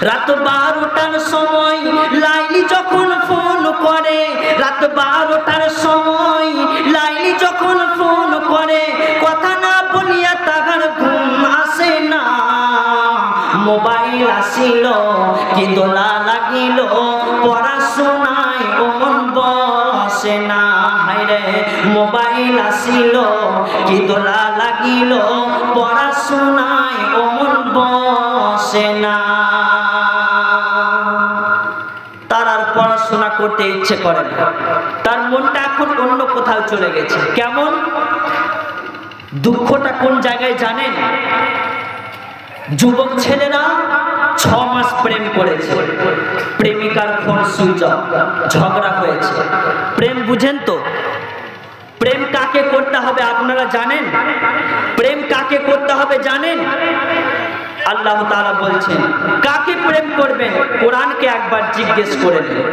রাত 12টার সময় লাইলি যখন ফোন করে, রাত 12টার সময় লাইলি যখন ফোন করে, কথা না বলিয়া তাহার ঘুম আসে না। মোবাইল আসিল কি দোলা লাগিল, পড়াশোনায় ও মন বসে না। হায়রে মোবাইল আসিল কি দোলা লাগিল, পড়াশোনায় ও মন বসে না। তার আর পড়াশোনা করতে ইচ্ছে করে না, তার মনটা এখন অন্য কোথাও চলে গেছে। কেমন দুঃখটা কোন জায়গায় জানেন? যুবক ছেলেরা 6 মাস প্রেম করেছে, প্রেমিকার ফোন সুইচ অফ, ঝগড়া হয়েছে। প্রেম বুঝেন তো? প্রেম কাকে করতে হবে আপনারা জানেন? প্রেম কাকে করতে হবে জানেন? আল্লাহ তাআলা বলছেন কাকে প্রেম করবেন, কোরআনকে একবার জিজ্ঞেস করে নিন।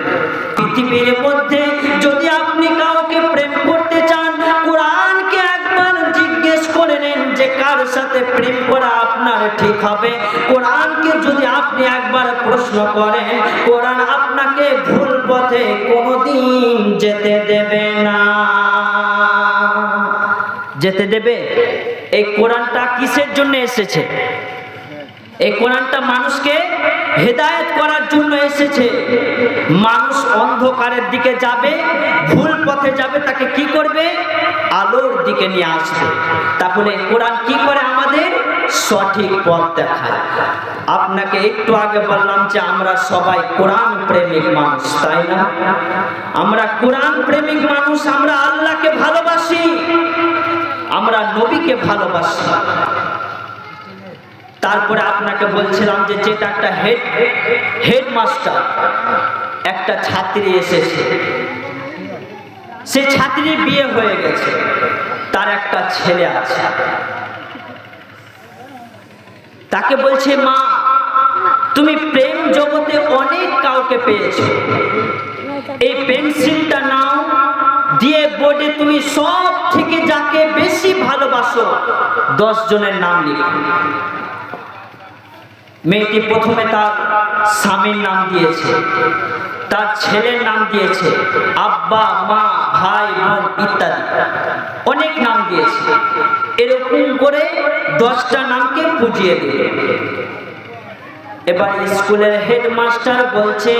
পৃথিবীর মধ্যে যদি আপনি কাউকে প্রেম করতে চান, কোরআনকে একবার জিজ্ঞেস করে নিন যে কার সাথে প্রেম করা আপনার ঠিক হবে। কোরআনকে যদি আপনি একবার প্রশ্ন করেন, কোরআন আপনাকে ভুল পথে কোনোদিন যেতে দেবে না। যেতে দেবে? এই কোরআনটা কিসের জন্য এসেছে? এই কোরআনটা মানুষকে হেদায়েত করার জন্য এসেছে। মানুষ অন্ধকারের দিকে যাবে, ভুল পথে যাবে, তাকে কি করবে? আলোর দিকে নিয়ে আসবে। তাহলে কোরআন কি করে? আমাদের সঠিক পথ দেখায়। আপনাকে একটু আগে বললাম যে আমরা সবাই কোরআন প্রেমিক মানুষ, তাই না? আমরা কোরআন প্রেমিক মানুষ, আমরা আল্লাহকে ভালোবাসি, আমরা নবীকে ভালোবাসি। তারপরে আপনাকে বলছিলাম যে যেটা একটা হেডমাস্টার, একটা ছাত্রী এসেছে, সে ছাত্রীর বিয়ে হয়ে গেছে, তার একটা ছেলে আছে। তাকে বলছে মা, তুমি প্রেম জগতে অনেক কাউকে পেয়েছো, এই পেন্সিলটা নাও, দিয়ে বোর্ডে তুমি সব থেকে যাকে বেশি ভালোবাসো 10 জনের নাম লিখো। মেয়েটি প্রথমে তার স্বামীর নাম দিয়েছে, তার ছেলের নাম দিয়েছে, আব্বা, মা, ভাই, বোন ইত্যাদি অনেক নাম দিয়েছে। এরকম করে 10টা নামকে বুঝিয়ে দিল। এবার স্কুলের হেডমাস্টার বলছে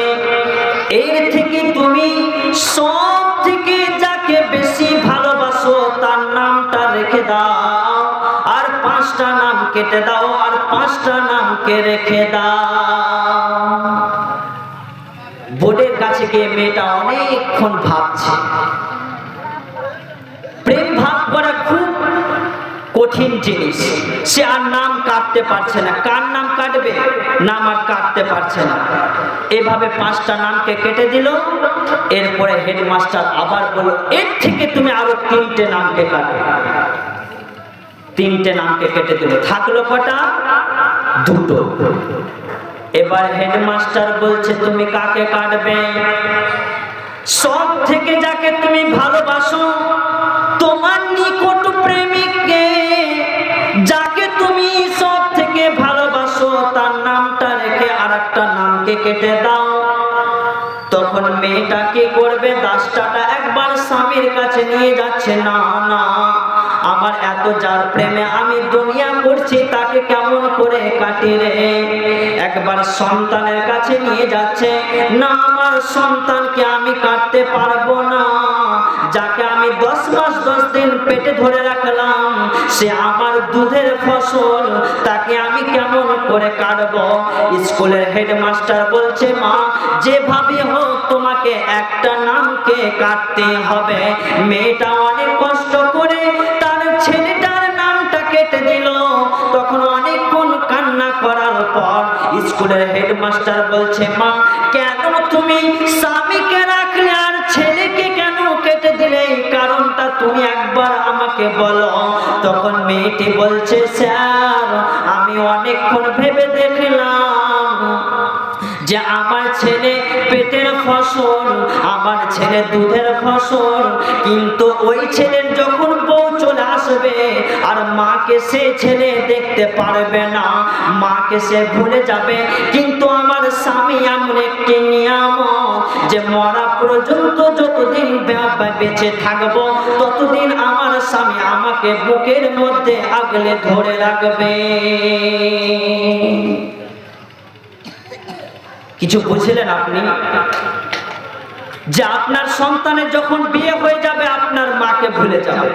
এর থেকে তুমি সব থেকে যাকে বেশি ভালোবাসো তার নামটা রেখে দাও, আর 5টা নাম কেটে দাও, আর 5টা নামকে রেখে দাও। বোর্ডের কাছে গিয়ে মেয়েটা অনেকক্ষণ ভাবছে। প্রেম ভাগ করা খুব কঠিন জিনিস, সে আর নাম কাটতে পারছে না। কার নাম কাটবে? নাম আর কাটতে পারছে না। এভাবে 5টা নামকে কেটে দিল। এরপরে হেডমাস্টার আবার বলল এর থেকে তুমি আরো 3টে নামকে কাটো। 3টে নামকে কেটে দিল, থাকলো কটা? 2টো। এবার হেডমাস্টার বলছে তুমি কাকে কাটবে? সব থেকে যাকে তুমি ভালোবাসো, তোমার নিকট প্রেমিককে, যাকে তুমি সব থেকে ভালোবাসো তার নামটা রেখে আরেকটা নামকে কেটে দাও। তখন মেয়েটা কি করবে? দাসটাটা একবার স্বামীর কাছে নিয়ে যাচ্ছে, না না, আমার এত যার প্রেমে আমি দুনিয়া করছি তাকে কেমন করে কাটি রে। একবার সন্তানের কাছে নিয়ে যাচ্ছে, না আমার সন্তানকে আমি কাটতে পারবো না, যাকে আমি 10 মাস 10 দিন পেটে ধরে রাখলাম, সে আমার দুধের ফসল, তাকে আমি কেমন করে কাটবো? স্কুলের হেডমাস্টার বলছে মা, যেভাবে হোক তোমাকে একটা নামকে কাটতে হবে। মেয়েটা অনেক কষ্ট করে তার ছেলেটার নামটা কেটে দিল। তখন অনেকক্ষণ কান্না করার পর স্কুলের হেডমাস্টার বলছে মা, কেন তুমি স্বামীকে রাখলে আর ছেলেকে কেন কেটে দিলে? কারণটা তুমি একবার আমাকে বলো। তখন মেয়েটি বলছে স্যার, আমি অনেকক্ষণ ভেবে দেখলাম যে আমার ছেলে পেটের ফসল, আমার ছেলে দুধের ফসল, কিন্তু ওই ছেলের যখন বউ চলে আসবে আর মাকে সে ছেলে দেখতে পারবে না, মাকে সে ভুলে যাবে, কিন্তু আমার এমন একটি নিয়ামত যে মরা পর্যন্ত যতদিন বেঁচে থাকবো ততদিন আমার স্বামী আমাকে বুকের মধ্যে আগলে ধরে রাখবে। কিছু বুঝলেন আপনি? যে আপনার সন্তানের যখন বিয়ে হয়ে যাবে আপনার মাকে ভুলে যাবে।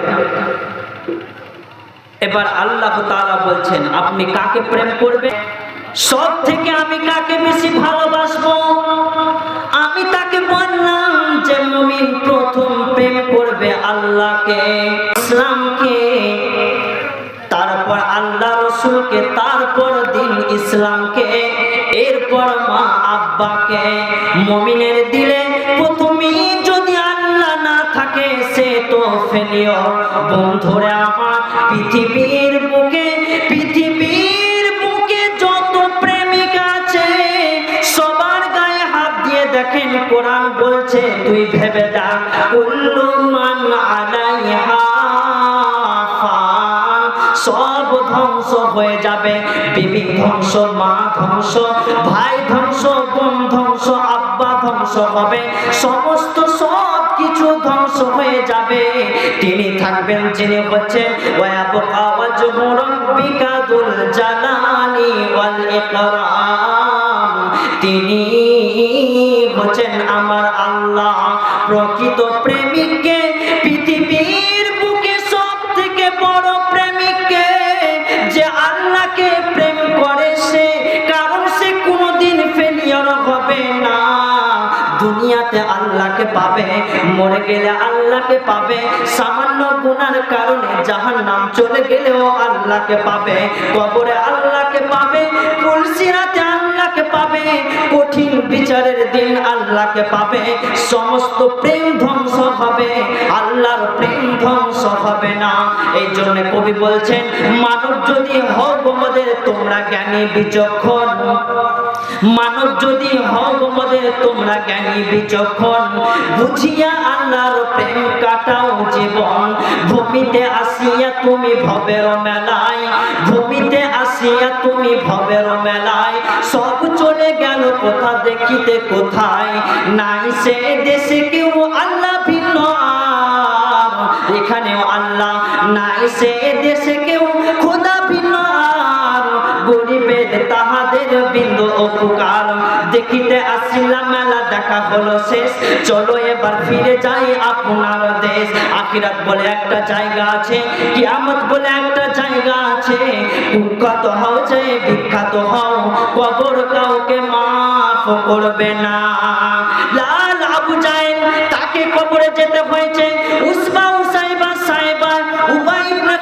এবার আল্লাহ তাআলা বলছেন আপনি কাকে প্রেম করবেন? সব থেকে আমি কাকে বেশি ভালোবাসবো? আমি তাকে বললাম যে মুমিন প্রথম প্রেম করবে আল্লাহকে, ইসলামকে, তারপর আল্লাহ রাসূলকে, তারপর দ্বীন ইসলামকে, এরপর মা আব্বাকে। মুমিনের দিলে প্রথমেই যদি আল্লাহ না থাকে সে তো ফেলিওর। বন্ধুরা আমার, পৃথিবীর বুকে যত প্রেমিক আছে সবার গায়ে হাত দিয়ে দেখেন কোরআন বলছে তুই ভেবে দেখ, কুল্লু মান আলাইহা ফান, সব ধ্বংস হয়ে যাবে। বিবি ধ্বংস, মা ধ্বংস, ভাই ধ্বংস, বোন ধ্বংস, আব্বা ধ্বংস হবে, সমস্ত সব কিছু ধ্বংস হয়ে যাবে। তিনি থাকবেন যিনি হচ্ছেন ওয়ায়াবকা ওয়াজহু রাব্বিকা যুল জালালি ওয়াল ইকরাম, তিনি হচ্ছেন আমার আল্লাহ। প্রকৃত প্রেমিককে, পৃথিবীর বুকে সব থেকে বড় প্রেমিককে, যে আল্লাহকে প্রেম করে সে, কারণ সে কোনোদিন ফেলিওর হবে না। দুনিয়াতে আল্লাহকে পাবে, মরে গেলে আল্লাহকে পাবে, সামান্য গুনার কারণে জাহান্নাম চলে গেলেও আল্লাহকে পাবে, কবরে আল্লাহকে পাবে, পুলসিরাতে আল্লাহকে পাবে, কঠিন বিচারের দিন আল্লাহকে পাবে। সমস্ত প্রেম ধ্বংস হবে, আল্লাহর প্রেম ধ্বংস হবে না। এই জন্য কবি বলছেন মানব যদি হও গোমদের তোমরা জ্ঞানী বিচক্ষণ, মানব যদি হও গোমদের তোমরা জ্ঞানী বিচক্ষণ, বুঝিয়া আল্লাহর প্রেম কাটাও জীবন। ভূমিতে আসিয়া তুমি ভবের মেলায়, ভূমিতে আসিয়া তুমি ভবের মেলায়, সব চলে গেল কোথা দেখিতে কোথায়, নাই সে দেশে কেউ আল্লাহ ভিন্ন আর, এখানেও আল্লাহ নাই সে দেশে কেউ খোদা ভিন্ন আর, গরিবের তাহাদের বিন্দু উপকার, দেখিতে আসিলাম মেলা দেখা হলো শেষ, চলো এবার ফিরে যাই আপনার দেশ। আখিরাত বলে একটা জায়গা আছে, কিয়ামত বলে একটা জায়গা আছে, কুখ্যাত হও যে বিখ্যাত হও, কবর কাউকে মাফ করবে না। লাল আবু জাহেল তাকে কবরে যেতে হয়েছে, উসবা উসাইবা সাইবা উবাই ইবনে